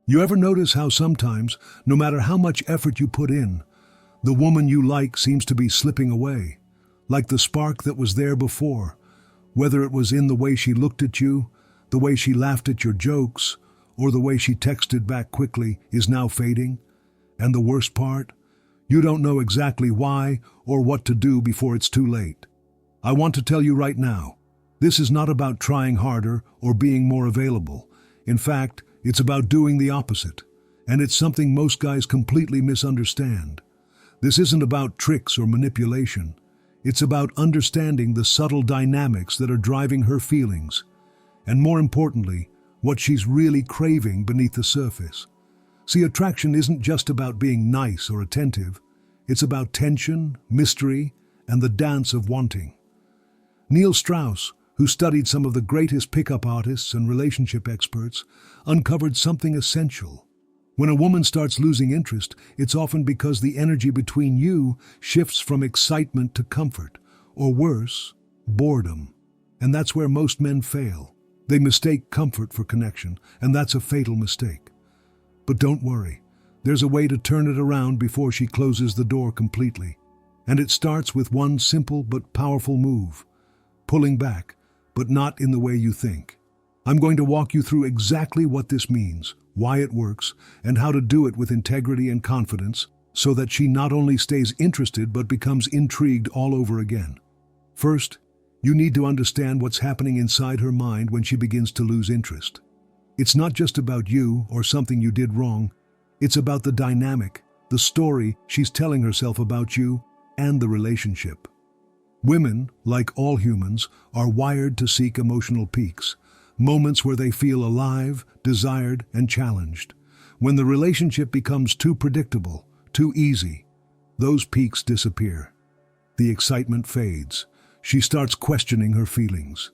You ever notice how sometimes, no matter how much effort you put in, the woman you like seems to be slipping away, like the spark that was there before, whether it was in the way she looked at you, the way she laughed at your jokes, or the way she texted back quickly is now fading? And the worst part? You don't know exactly why or what to do before it's too late. I want to tell you right now, this is not about trying harder or being more available. In fact, it's about doing the opposite. And it's something most guys completely misunderstand. This isn't about tricks or manipulation. It's about understanding the subtle dynamics that are driving her feelings. And more importantly, what she's really craving beneath the surface. See, attraction isn't just about being nice or attentive. It's about tension, mystery, and the dance of wanting. Neil Strauss, who studied some of the greatest pickup artists and relationship experts, uncovered something essential. When a woman starts losing interest, it's often because the energy between you shifts from excitement to comfort, or worse, boredom. And that's where most men fail. They mistake comfort for connection, and that's a fatal mistake. But don't worry, there's a way to turn it around before she closes the door completely. And it starts with one simple but powerful move: pulling back, but not in the way you think. I'm going to walk you through exactly what this means, why it works, and how to do it with integrity and confidence, so that she not only stays interested but becomes intrigued all over again. First, you need to understand what's happening inside her mind when she begins to lose interest. It's not just about you or something you did wrong. It's about the dynamic, the story she's telling herself about you and the relationship. Women, like all humans, are wired to seek emotional peaks, moments where they feel alive, desired, and challenged. When the relationship becomes too predictable, too easy, those peaks disappear. The excitement fades. She starts questioning her feelings.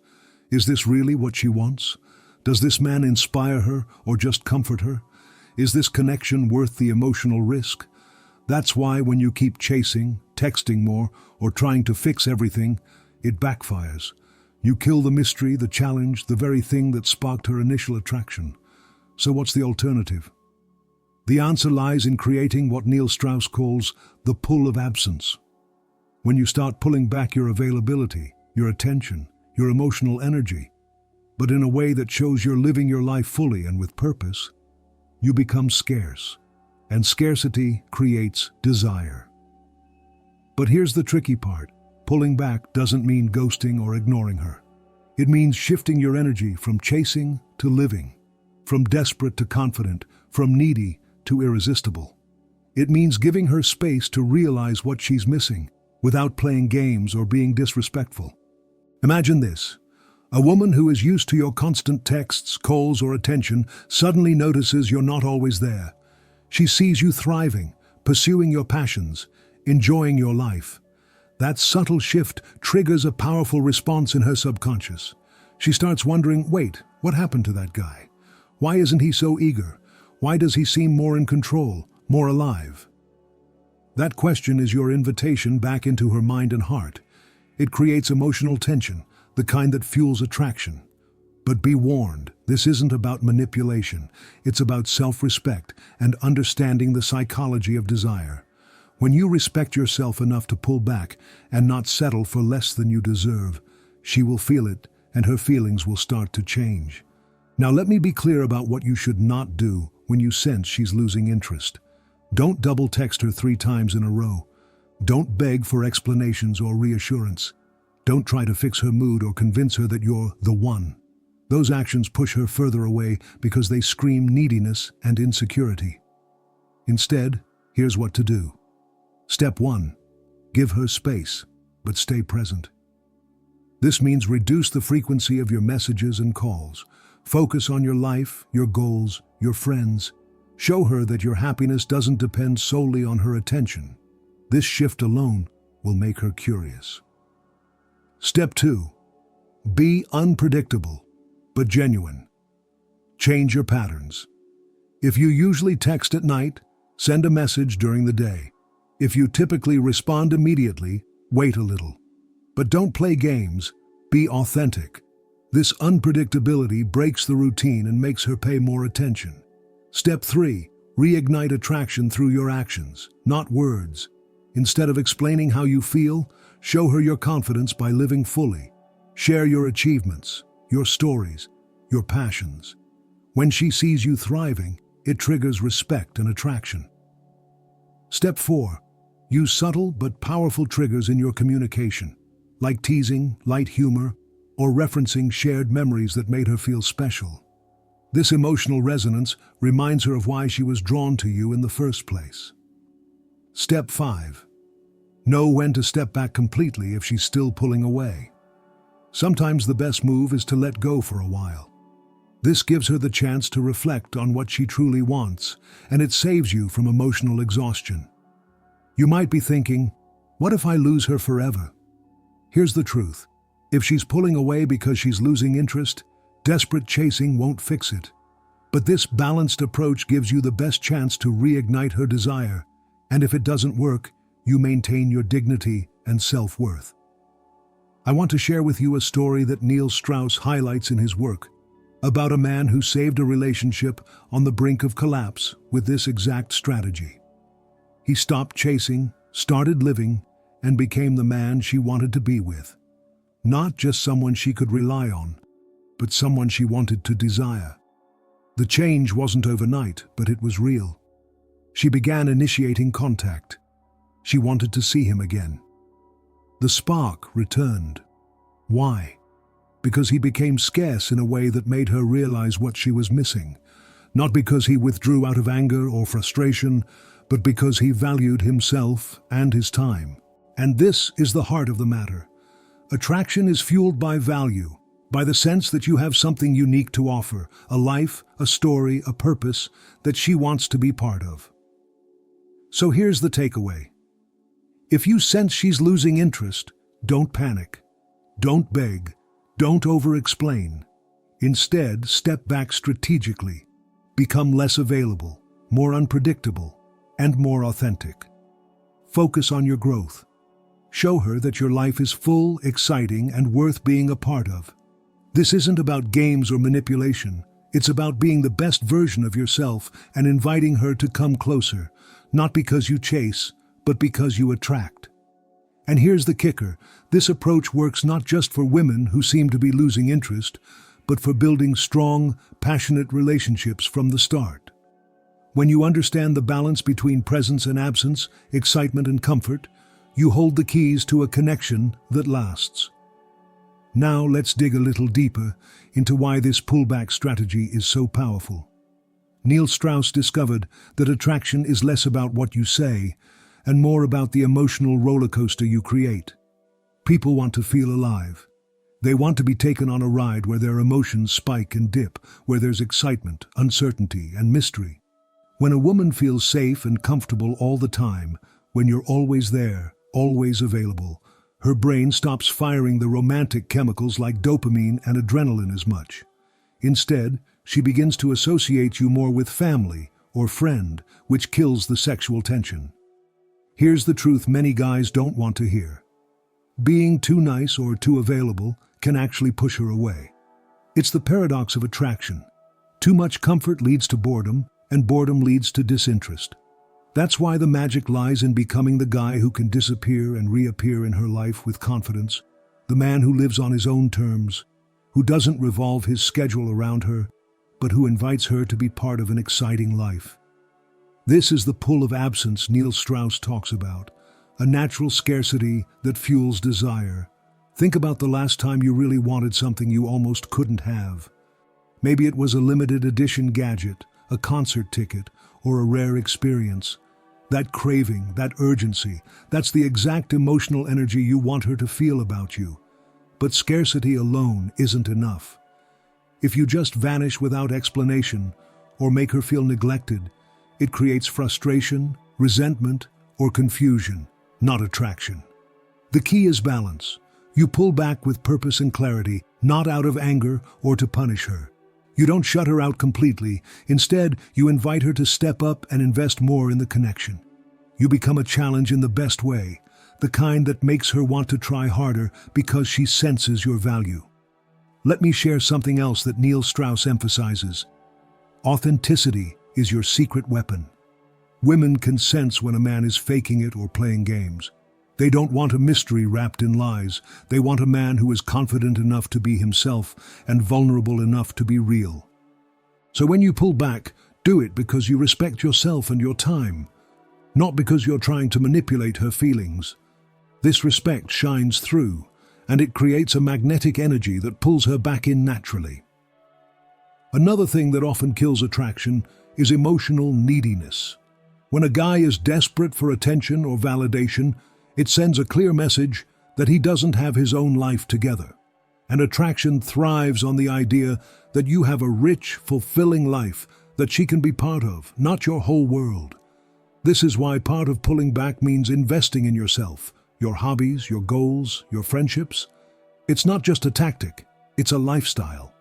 Is this really what she wants? Does this man inspire her or just comfort her? Is this connection worth the emotional risk? That's why when you keep chasing, texting more, or trying to fix everything, it backfires. You kill the mystery, the challenge, the very thing that sparked her initial attraction. So what's the alternative? The answer lies in creating what Neil Strauss calls the pull of absence. When you start pulling back your availability, your attention, your emotional energy, but in a way that shows you're living your life fully and with purpose, you become scarce. And scarcity creates desire. But here's the tricky part. Pulling back doesn't mean ghosting or ignoring her. It means shifting your energy from chasing to living, from desperate to confident, from needy to irresistible. It means giving her space to realize what she's missing, without playing games or being disrespectful. Imagine this. A woman who is used to your constant texts, calls, or attention suddenly notices you're not always there. She sees you thriving, pursuing your passions, enjoying your life. That subtle shift triggers a powerful response in her subconscious. She starts wondering, wait, what happened to that guy? Why isn't he so eager? Why does he seem more in control, more alive? That question is your invitation back into her mind and heart. It creates emotional tension, the kind that fuels attraction. But be warned, this isn't about manipulation. It's about self-respect and understanding the psychology of desire. When you respect yourself enough to pull back and not settle for less than you deserve, she will feel it and her feelings will start to change. Now let me be clear about what you should not do when you sense she's losing interest. Don't double text her 3 times in a row. Don't beg for explanations or reassurance. Don't try to fix her mood or convince her that you're the one. Those actions push her further away because they scream neediness and insecurity. Instead, here's what to do. Step 1. Give her space, but stay present. This means reduce the frequency of your messages and calls. Focus on your life, your goals, your friends. Show her that your happiness doesn't depend solely on her attention. This shift alone will make her curious. Step 2. Be unpredictable, but genuine. Change your patterns. If you usually text at night, send a message during the day. If you typically respond immediately, wait a little. But don't play games, be authentic. This unpredictability breaks the routine and makes her pay more attention. Step 3. Reignite attraction through your actions, not words. Instead of explaining how you feel, show her your confidence by living fully. Share your achievements, your stories, your passions. When she sees you thriving, it triggers respect and attraction. Step 4. Use subtle but powerful triggers in your communication, like teasing, light humor, or referencing shared memories that made her feel special. This emotional resonance reminds her of why she was drawn to you in the first place. Step 5. Know when to step back completely if she's still pulling away. Sometimes the best move is to let go for a while. This gives her the chance to reflect on what she truly wants, and it saves you from emotional exhaustion. You might be thinking, what if I lose her forever? Here's the truth. If she's pulling away because she's losing interest, desperate chasing won't fix it. But this balanced approach gives you the best chance to reignite her desire, and if it doesn't work, you maintain your dignity and self-worth. I want to share with you a story that Neil Strauss highlights in his work, about a man who saved a relationship on the brink of collapse with this exact strategy. He stopped chasing, started living, and became the man she wanted to be with. Not just someone she could rely on, but someone she wanted to desire. The change wasn't overnight, but it was real. She began initiating contact. She wanted to see him again. The spark returned. Why? Because he became scarce in a way that made her realize what she was missing. Not because he withdrew out of anger or frustration, but because he valued himself and his time. And this is the heart of the matter. Attraction is fueled by value, by the sense that you have something unique to offer, a life, a story, a purpose that she wants to be part of. So here's the takeaway. If you sense she's losing interest, don't panic. Don't beg. Don't over-explain. Instead, step back strategically. Become less available, more unpredictable, and more authentic. Focus on your growth. Show her that your life is full, exciting, and worth being a part of. This isn't about games or manipulation. It's about being the best version of yourself and inviting her to come closer, not because you chase, but because you attract. And here's the kicker. This approach works not just for women who seem to be losing interest, but for building strong, passionate relationships from the start. When you understand the balance between presence and absence, excitement and comfort, you hold the keys to a connection that lasts. Now let's dig a little deeper into why this pullback strategy is so powerful. Neil Strauss discovered that attraction is less about what you say and more about the emotional roller coaster you create. People want to feel alive. They want to be taken on a ride where their emotions spike and dip, where there's excitement, uncertainty, and mystery. When a woman feels safe and comfortable all the time, when you're always there, always available, her brain stops firing the romantic chemicals like dopamine and adrenaline as much. Instead, she begins to associate you more with family or friend, which kills the sexual tension. Here's the truth many guys don't want to hear. Being too nice or too available can actually push her away. It's the paradox of attraction. Too much comfort leads to boredom, and boredom leads to disinterest. That's why the magic lies in becoming the guy who can disappear and reappear in her life with confidence, the man who lives on his own terms, who doesn't revolve his schedule around her, but who invites her to be part of an exciting life. This is the pull of absence Neil Strauss talks about, a natural scarcity that fuels desire. Think about the last time you really wanted something you almost couldn't have. Maybe it was a limited edition gadget, a concert ticket, or a rare experience. That craving, that urgency, that's the exact emotional energy you want her to feel about you. But scarcity alone isn't enough. If you just vanish without explanation, or make her feel neglected, it creates frustration, resentment, or confusion, not attraction. The key is balance. You pull back with purpose and clarity, not out of anger or to punish her. You don't shut her out completely. Instead, you invite her to step up and invest more in the connection. You become a challenge in the best way, the kind that makes her want to try harder because she senses your value. Let me share something else that Neil Strauss emphasizes. Authenticity is your secret weapon. Women can sense when a man is faking it or playing games. They don't want a mystery wrapped in lies. They want a man who is confident enough to be himself and vulnerable enough to be real. So when you pull back, do it because you respect yourself and your time, not because you're trying to manipulate her feelings. This respect shines through, and it creates a magnetic energy that pulls her back in naturally. Another thing that often kills attraction is emotional neediness. When a guy is desperate for attention or validation, it sends a clear message that he doesn't have his own life together. And attraction thrives on the idea that you have a rich, fulfilling life that she can be part of, not your whole world. This is why part of pulling back means investing in yourself, your hobbies, your goals, your friendships. It's not just a tactic, it's a lifestyle.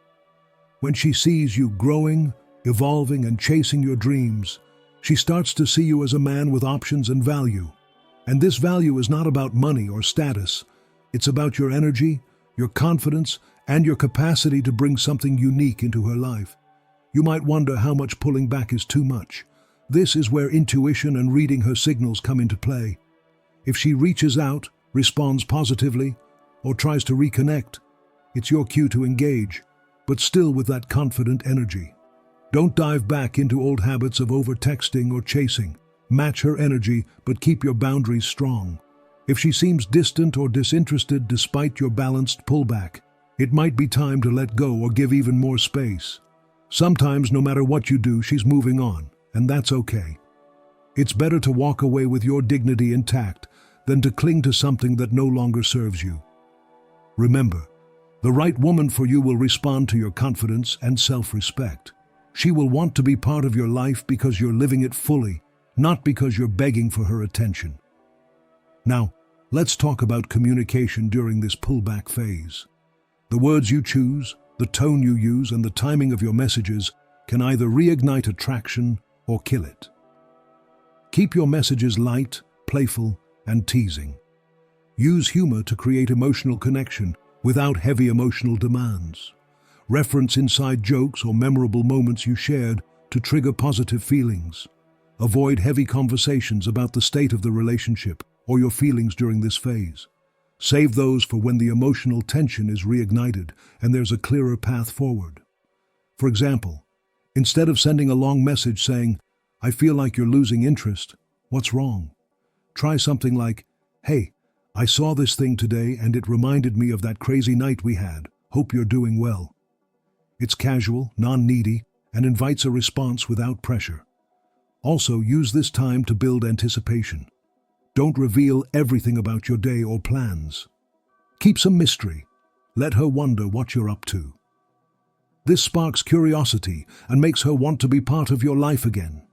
When she sees you growing, evolving, and chasing your dreams, she starts to see you as a man with options and value. And this value is not about money or status. It's about your energy, your confidence, and your capacity to bring something unique into her life. You might wonder how much pulling back is too much. This is where intuition and reading her signals come into play. If she reaches out, responds positively, or tries to reconnect, it's your cue to engage, but still with that confident energy. Don't dive back into old habits of over-texting or chasing. Match her energy, but keep your boundaries strong. If she seems distant or disinterested despite your balanced pullback, it might be time to let go or give even more space. Sometimes, no matter what you do, she's moving on, and that's okay. It's better to walk away with your dignity intact than to cling to something that no longer serves you. Remember, the right woman for you will respond to your confidence and self-respect. She will want to be part of your life because you're living it fully, not because you're begging for her attention. Now, let's talk about communication during this pullback phase. The words you choose, the tone you use, and the timing of your messages can either reignite attraction or kill it. Keep your messages light, playful, and teasing. Use humor to create emotional connection without heavy emotional demands. Reference inside jokes or memorable moments you shared to trigger positive feelings. Avoid heavy conversations about the state of the relationship or your feelings during this phase. Save those for when the emotional tension is reignited and there's a clearer path forward. For example, instead of sending a long message saying, "I feel like you're losing interest, what's wrong?" Try something like, "Hey, I saw this thing today and it reminded me of that crazy night we had. Hope you're doing well." It's casual, non-needy, and invites a response without pressure. Also, use this time to build anticipation. Don't reveal everything about your day or plans. Keep some mystery. Let her wonder what you're up to. This sparks curiosity and makes her want to be part of your life again.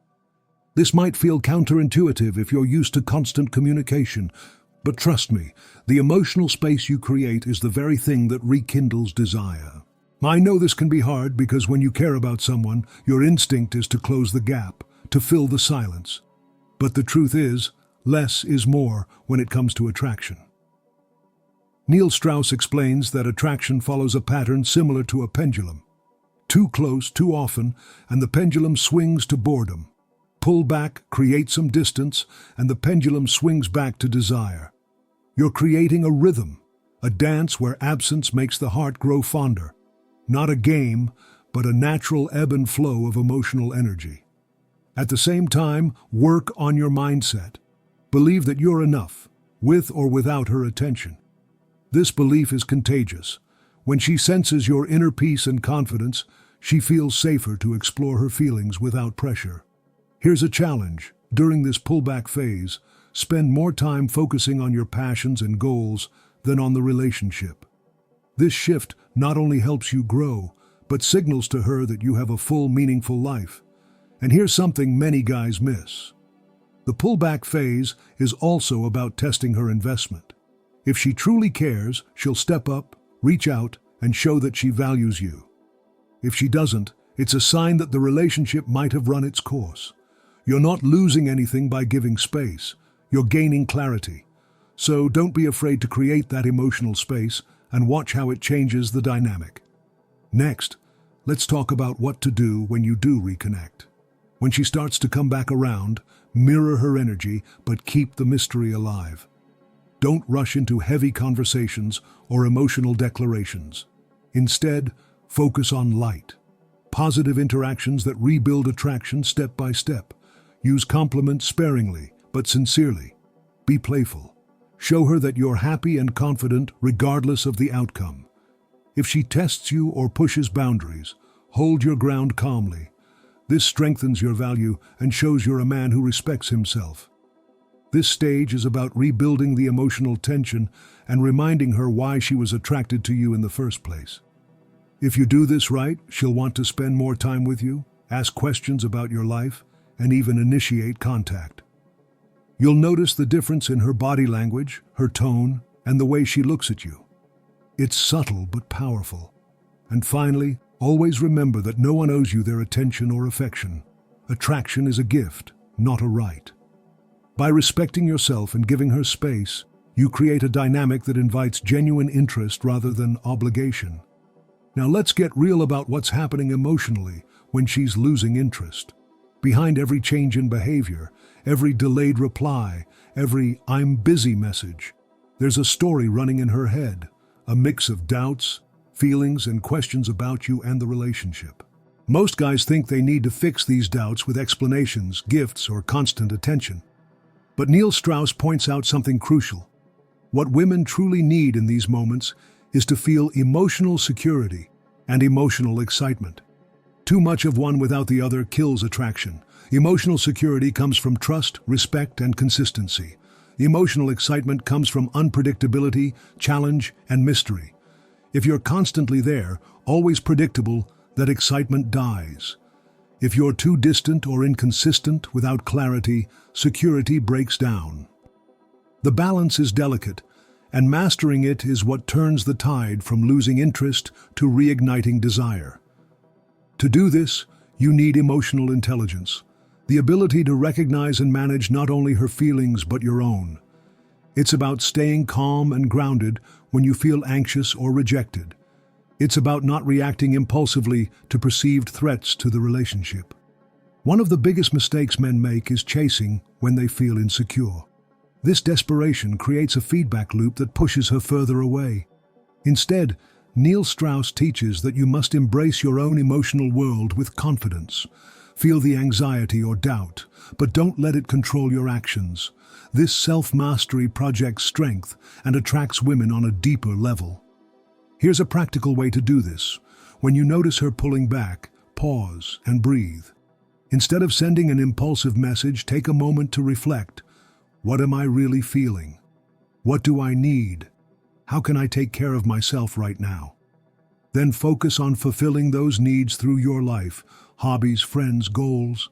This might feel counterintuitive if you're used to constant communication, but trust me, the emotional space you create is the very thing that rekindles desire. I know this can be hard because when you care about someone, your instinct is to close the gap, to fill the silence. But the truth is, less is more when it comes to attraction. Strauss explains that attraction follows a pattern similar to a pendulum. Too close, too often, and the pendulum swings to boredom. Pull back, create some distance, and the pendulum swings back to desire. You're creating a rhythm, a dance where absence makes the heart grow fonder. Not a game, but a natural ebb and flow of emotional energy. At the same time, work on your mindset. Believe that you're enough, with or without her attention. This belief is contagious. When she senses your inner peace and confidence, she feels safer to explore her feelings without pressure. Here's a challenge. During this pullback phase, spend more time focusing on your passions and goals than on the relationship. This shift not only helps you grow, but signals to her that you have a full, meaningful life. And here's something many guys miss. The pullback phase is also about testing her investment. If she truly cares, she'll step up, reach out, and show that she values you. If she doesn't, it's a sign that the relationship might have run its course. You're not losing anything by giving space. You're gaining clarity. So don't be afraid to create that emotional space and watch how it changes the dynamic. Next, let's talk about what to do when you do reconnect. When she starts to come back around, mirror her energy, but keep the mystery alive. Don't rush into heavy conversations or emotional declarations. Instead, focus on light. Positive interactions that rebuild attraction step by step. Use compliments sparingly, but sincerely. Be playful. Show her that you're happy and confident regardless of the outcome. If she tests you or pushes boundaries, hold your ground calmly. This strengthens your value and shows you're a man who respects himself. This stage is about rebuilding the emotional tension and reminding her why she was attracted to you in the first place. If you do this right, she'll want to spend more time with you, ask questions about your life, and even initiate contact. You'll notice the difference in her body language, her tone, and the way she looks at you. It's subtle but powerful. And finally, always remember that no one owes you their attention or affection. Attraction is a gift, not a right. By respecting yourself and giving her space, you create a dynamic that invites genuine interest rather than obligation. Now let's get real about what's happening emotionally when she's losing interest. Behind every change in behavior, every delayed reply, every "I'm busy" message, there's a story running in her head, a mix of doubts, feelings, and questions about you and the relationship. Most guys think they need to fix these doubts with explanations, gifts, or constant attention. But Neil Strauss points out something crucial. What women truly need in these moments is to feel emotional security and emotional excitement. Too much of one without the other kills attraction. Emotional security comes from trust, respect, and consistency. Emotional excitement comes from unpredictability, challenge, and mystery. If you're constantly there, always predictable, that excitement dies. If you're too distant or inconsistent without clarity, security breaks down. The balance is delicate, and mastering it is what turns the tide from losing interest to reigniting desire. To do this, you need emotional intelligence, the ability to recognize and manage not only her feelings but your own. It's about staying calm and grounded when you feel anxious or rejected. It's about not reacting impulsively to perceived threats to the relationship. One of the biggest mistakes men make is chasing when they feel insecure. This desperation creates a feedback loop that pushes her further away. Instead, Neil Strauss teaches that you must embrace your own emotional world with confidence. Feel the anxiety or doubt, but don't let it control your actions. This self-mastery projects strength and attracts women on a deeper level. Here's a practical way to do this. When you notice her pulling back, pause and breathe. Instead of sending an impulsive message, take a moment to reflect. What am I really feeling? What do I need? How can I take care of myself right now? Then focus on fulfilling those needs through your life, hobbies, friends, goals.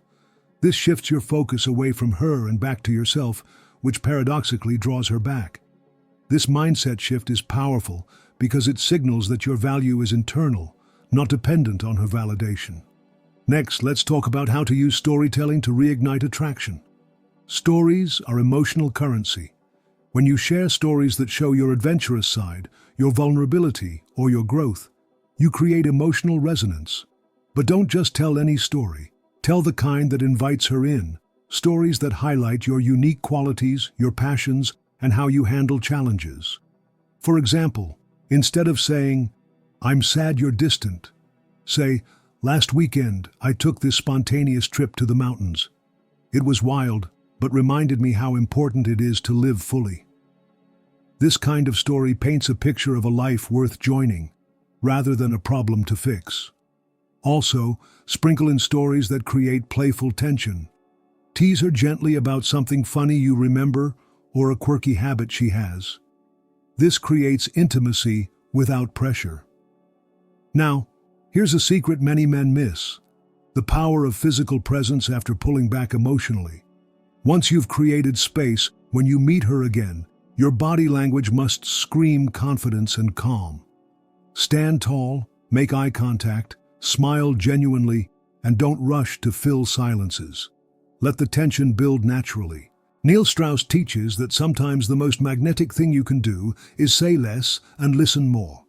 This shifts your focus away from her and back to yourself, which paradoxically draws her back. This mindset shift is powerful because it signals that your value is internal, not dependent on her validation. Next, let's talk about how to use storytelling to reignite attraction. Stories are emotional currency. When you share stories that show your adventurous side, your vulnerability, or your growth, you create emotional resonance. But don't just tell any story. Tell the kind that invites her in, stories that highlight your unique qualities, your passions, and how you handle challenges. For example, instead of saying, "I'm sad you're distant," say, "Last weekend, I took this spontaneous trip to the mountains. It was wild, but reminded me how important it is to live fully." This kind of story paints a picture of a life worth joining, rather than a problem to fix. Also, sprinkle in stories that create playful tension. Tease her gently about something funny you remember or a quirky habit she has. This creates intimacy without pressure. Now, here's a secret many men miss: the power of physical presence after pulling back emotionally. Once you've created space, when you meet her again, your body language must scream confidence and calm. Stand tall, make eye contact, smile genuinely, and don't rush to fill silences. Let the tension build naturally. Neil Strauss teaches that sometimes the most magnetic thing you can do is say less and listen more.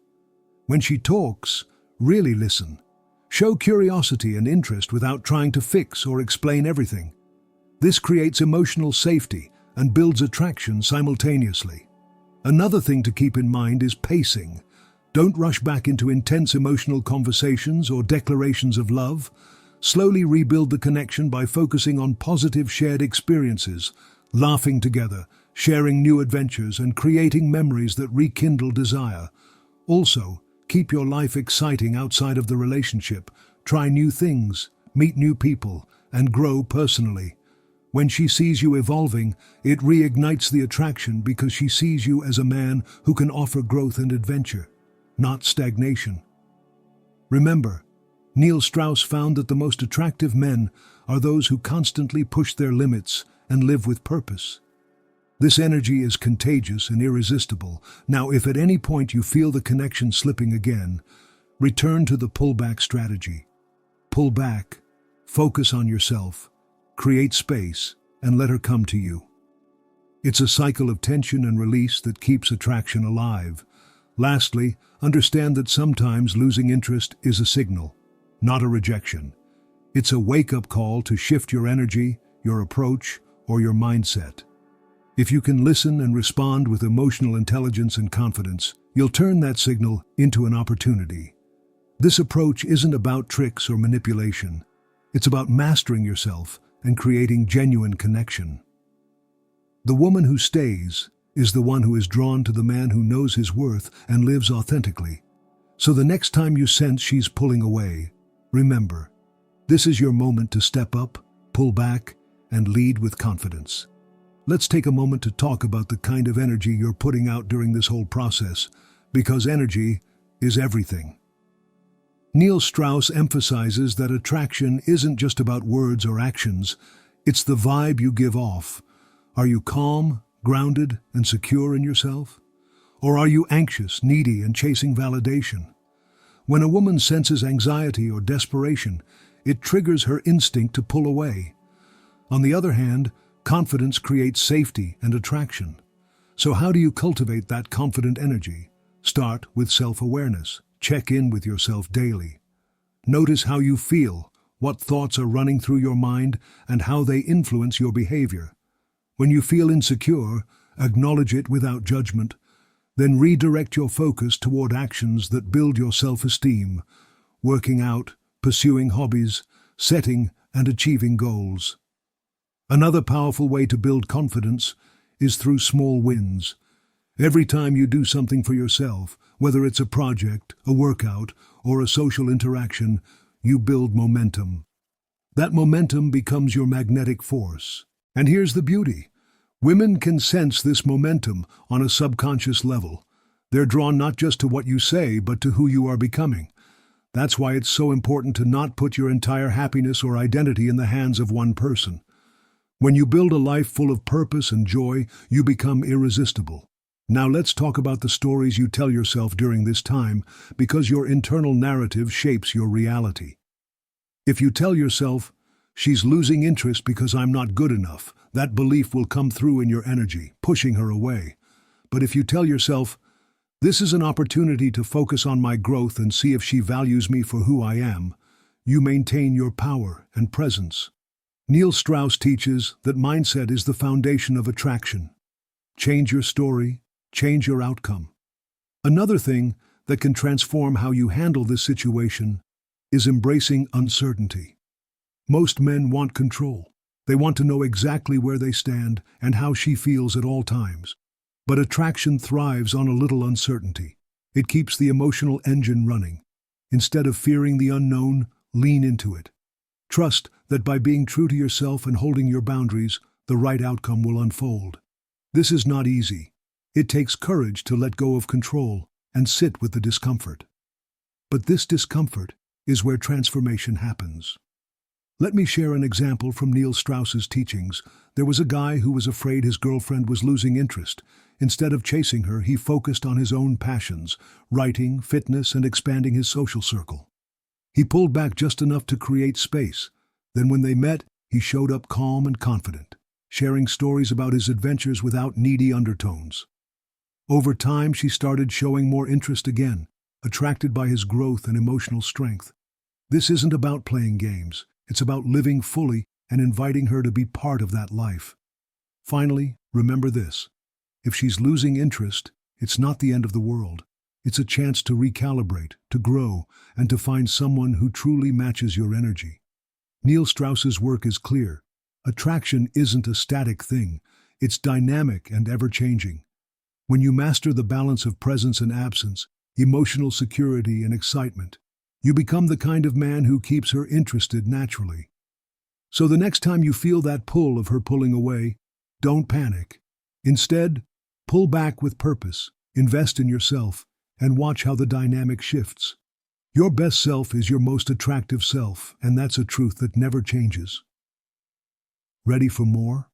When she talks, really listen. Show curiosity and interest without trying to fix or explain everything. This creates emotional safety and builds attraction simultaneously. Another thing to keep in mind is pacing. Don't rush back into intense emotional conversations or declarations of love. Slowly rebuild the connection by focusing on positive shared experiences, laughing together, sharing new adventures, and creating memories that rekindle desire. Also, keep your life exciting outside of the relationship. Try new things, meet new people, and grow personally. When she sees you evolving, it reignites the attraction because she sees you as a man who can offer growth and adventure, not stagnation. Remember, Neil Strauss found that the most attractive men are those who constantly push their limits and live with purpose. This energy is contagious and irresistible. Now, if at any point you feel the connection slipping again, return to the pullback strategy. Pull back, focus on yourself, create space, and let her come to you. It's a cycle of tension and release that keeps attraction alive. Lastly, understand that sometimes losing interest is a signal, not a rejection. It's a wake-up call to shift your energy, your approach, or your mindset. If you can listen and respond with emotional intelligence and confidence, you'll turn that signal into an opportunity. This approach isn't about tricks or manipulation. It's about mastering yourself and creating genuine connection. The woman who stays is the one who is drawn to the man who knows his worth and lives authentically. So the next time you sense she's pulling away, remember, this is your moment to step up, pull back, and lead with confidence. Let's take a moment to talk about the kind of energy you're putting out during this whole process, because energy is everything. Neil Strauss emphasizes that attraction isn't just about words or actions, it's the vibe you give off. Are you calm, grounded, and secure in yourself? Or are you anxious, needy, and chasing validation? When a woman senses anxiety or desperation, it triggers her instinct to pull away. On the other hand, confidence creates safety and attraction. So how do you cultivate that confident energy? Start with self-awareness. Check in with yourself daily. Notice how you feel, what thoughts are running through your mind, and how they influence your behavior. When you feel insecure, acknowledge it without judgment. Then redirect your focus toward actions that build your self-esteem, working out, pursuing hobbies, setting and achieving goals. Another powerful way to build confidence is through small wins. Every time you do something for yourself, whether it's a project, a workout, or a social interaction, you build momentum. That momentum becomes your magnetic force. And here's the beauty. Women can sense this momentum on a subconscious level. They're drawn not just to what you say, but to who you are becoming. That's why it's so important to not put your entire happiness or identity in the hands of one person. When you build a life full of purpose and joy, you become irresistible. Now let's talk about the stories you tell yourself during this time, because your internal narrative shapes your reality. If you tell yourself, "She's losing interest because I'm not good enough," that belief will come through in your energy, pushing her away. But if you tell yourself, "This is an opportunity to focus on my growth and see if she values me for who I am," you maintain your power and presence. Neil Strauss teaches that mindset is the foundation of attraction. Change your story, change your outcome. Another thing that can transform how you handle this situation is embracing uncertainty. Most men want control. They want to know exactly where they stand and how she feels at all times. But attraction thrives on a little uncertainty. It keeps the emotional engine running. Instead of fearing the unknown, lean into it. Trust that by being true to yourself and holding your boundaries, the right outcome will unfold. This is not easy. It takes courage to let go of control and sit with the discomfort. But this discomfort is where transformation happens. Let me share an example from Neil Strauss's teachings. There was a guy who was afraid his girlfriend was losing interest. Instead of chasing her, he focused on his own passions, writing, fitness, and expanding his social circle. He pulled back just enough to create space. Then when they met, he showed up calm and confident, sharing stories about his adventures without needy undertones. Over time, she started showing more interest again, attracted by his growth and emotional strength. This isn't about playing games. It's about living fully and inviting her to be part of that life. Finally, remember this. If she's losing interest, it's not the end of the world. It's a chance to recalibrate, to grow, and to find someone who truly matches your energy. Neil Strauss's work is clear. Attraction isn't a static thing. It's dynamic and ever-changing. When you master the balance of presence and absence, emotional security and excitement, you become the kind of man who keeps her interested naturally. So the next time you feel that pull of her pulling away, don't panic. Instead, pull back with purpose, invest in yourself, and watch how the dynamic shifts. Your best self is your most attractive self, and that's a truth that never changes. Ready for more?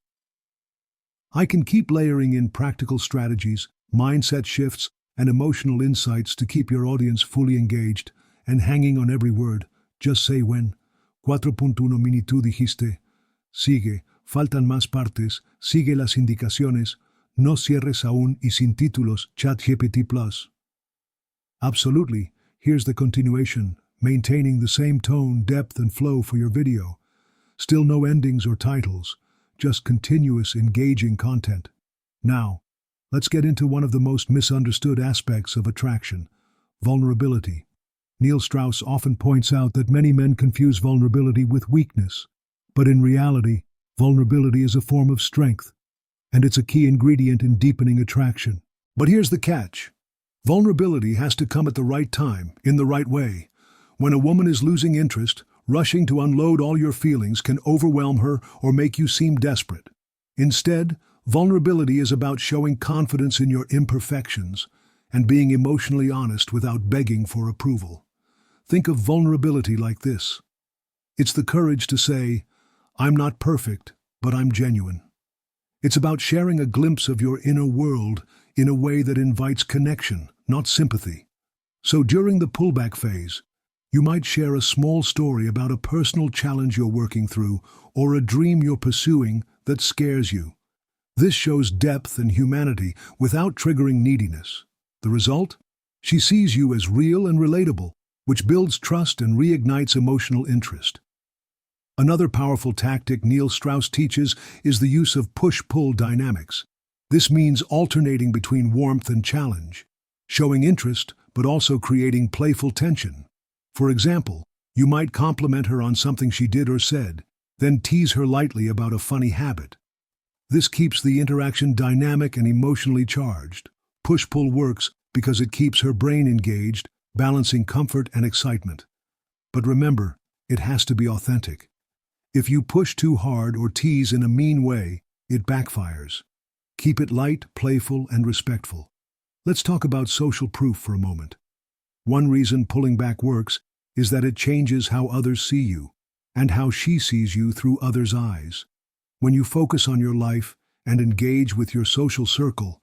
I can keep layering in practical strategies, mindset shifts, and emotional insights to keep your audience fully engaged and hanging on every word. Just say when. 4.1 mini tú dijiste. Sigue, faltan más partes, sigue las indicaciones, no cierres aún y sin títulos, ChatGPT Plus. Absolutely, here's the continuation, maintaining the same tone, depth, and flow for your video. Still no endings or titles, just continuous, engaging content. Now, let's get into one of the most misunderstood aspects of attraction, vulnerability. Neil Strauss often points out that many men confuse vulnerability with weakness, but in reality, vulnerability is a form of strength, and it's a key ingredient in deepening attraction. But here's the catch. Vulnerability has to come at the right time, in the right way. When a woman is losing interest, rushing to unload all your feelings can overwhelm her or make you seem desperate. Instead, vulnerability is about showing confidence in your imperfections and being emotionally honest without begging for approval. Think of vulnerability like this. It's the courage to say, I'm not perfect, but I'm genuine. It's about sharing a glimpse of your inner world in a way that invites connection, not sympathy. So during the pullback phase, you might share a small story about a personal challenge you're working through or a dream you're pursuing that scares you. This shows depth and humanity without triggering neediness. The result? She sees you as real and relatable, which builds trust and reignites emotional interest. Another powerful tactic Neil Strauss teaches is the use of push-pull dynamics. This means alternating between warmth and challenge, showing interest but also creating playful tension. For example, you might compliment her on something she did or said, then tease her lightly about a funny habit. This keeps the interaction dynamic and emotionally charged. Push-pull works because it keeps her brain engaged, balancing comfort and excitement. But remember, it has to be authentic. If you push too hard or tease in a mean way, it backfires. Keep it light, playful, and respectful. Let's talk about social proof for a moment. One reason pulling back works is that it changes how others see you and how she sees you through others' eyes. When you focus on your life and engage with your social circle,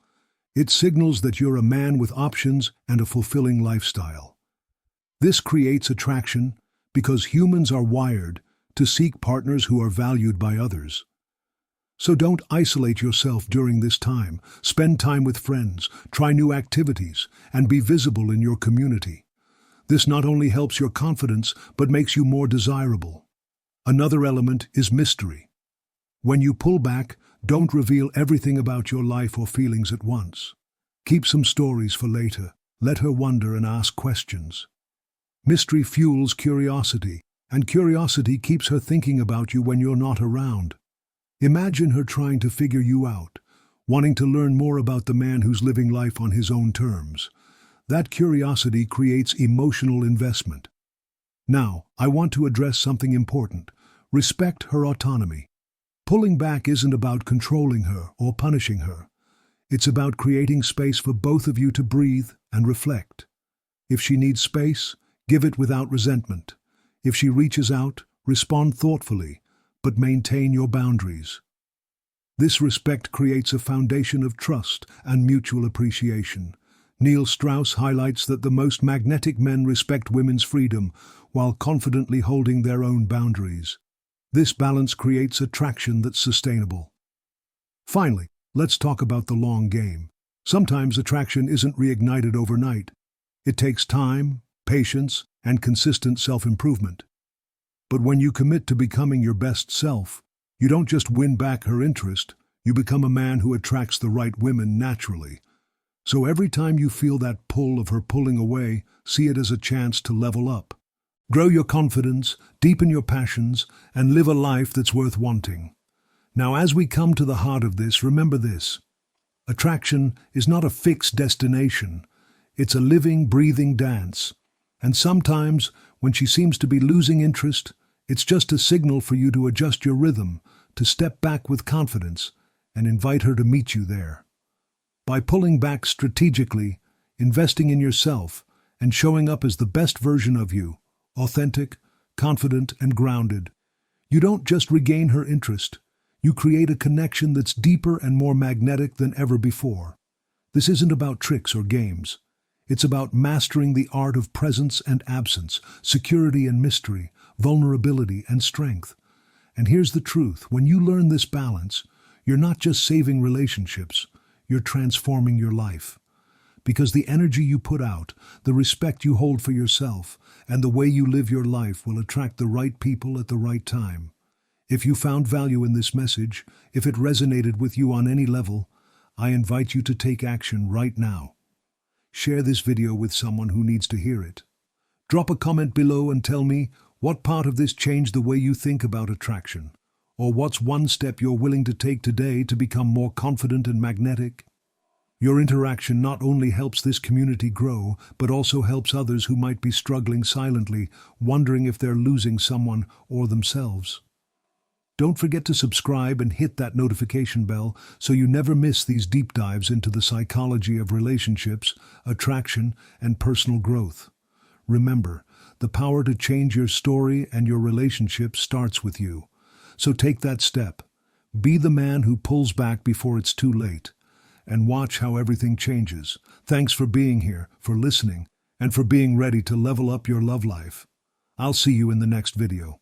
it signals that you're a man with options and a fulfilling lifestyle. This creates attraction because humans are wired to seek partners who are valued by others. So don't isolate yourself during this time. Spend time with friends, try new activities, and be visible in your community. This not only helps your confidence, but makes you more desirable. Another element is mystery. When you pull back, don't reveal everything about your life or feelings at once. Keep some stories for later. Let her wonder and ask questions. Mystery fuels curiosity, and curiosity keeps her thinking about you when you're not around. Imagine her trying to figure you out, wanting to learn more about the man who's living life on his own terms. That curiosity creates emotional investment. Now, I want to address something important. Respect her autonomy. Pulling back isn't about controlling her or punishing her. It's about creating space for both of you to breathe and reflect. If she needs space, give it without resentment. If she reaches out, respond thoughtfully, but maintain your boundaries. This respect creates a foundation of trust and mutual appreciation. Neil Strauss highlights that the most magnetic men respect women's freedom while confidently holding their own boundaries. This balance creates attraction that's sustainable. Finally, let's talk about the long game. Sometimes attraction isn't reignited overnight. It takes time, patience, and consistent self-improvement. But when you commit to becoming your best self, you don't just win back her interest, you become a man who attracts the right women naturally. So every time you feel that pull of her pulling away, see it as a chance to level up. Grow your confidence, deepen your passions, and live a life that's worth wanting. Now, as we come to the heart of this, remember this. Attraction is not a fixed destination. It's a living, breathing dance. And sometimes, when she seems to be losing interest, it's just a signal for you to adjust your rhythm, to step back with confidence, and invite her to meet you there. By pulling back strategically, investing in yourself, and showing up as the best version of you, authentic, confident, and grounded, you don't just regain her interest, you create a connection that's deeper and more magnetic than ever before. This isn't about tricks or games. It's about mastering the art of presence and absence, security and mystery, vulnerability and strength. And here's the truth, when you learn this balance, you're not just saving relationships, you're transforming your life. Because the energy you put out, the respect you hold for yourself, and the way you live your life will attract the right people at the right time. If you found value in this message, if it resonated with you on any level, I invite you to take action right now. Share this video with someone who needs to hear it. Drop a comment below and tell me what part of this changed the way you think about attraction, or what's one step you're willing to take today to become more confident and magnetic. Your interaction not only helps this community grow, but also helps others who might be struggling silently, wondering if they're losing someone or themselves. Don't forget to subscribe and hit that notification bell so you never miss these deep dives into the psychology of relationships, attraction, and personal growth. Remember, the power to change your story and your relationship starts with you. So take that step. Be the man who pulls back before it's too late. And watch how everything changes. Thanks for being here, for listening, and for being ready to level up your love life. I'll see you in the next video.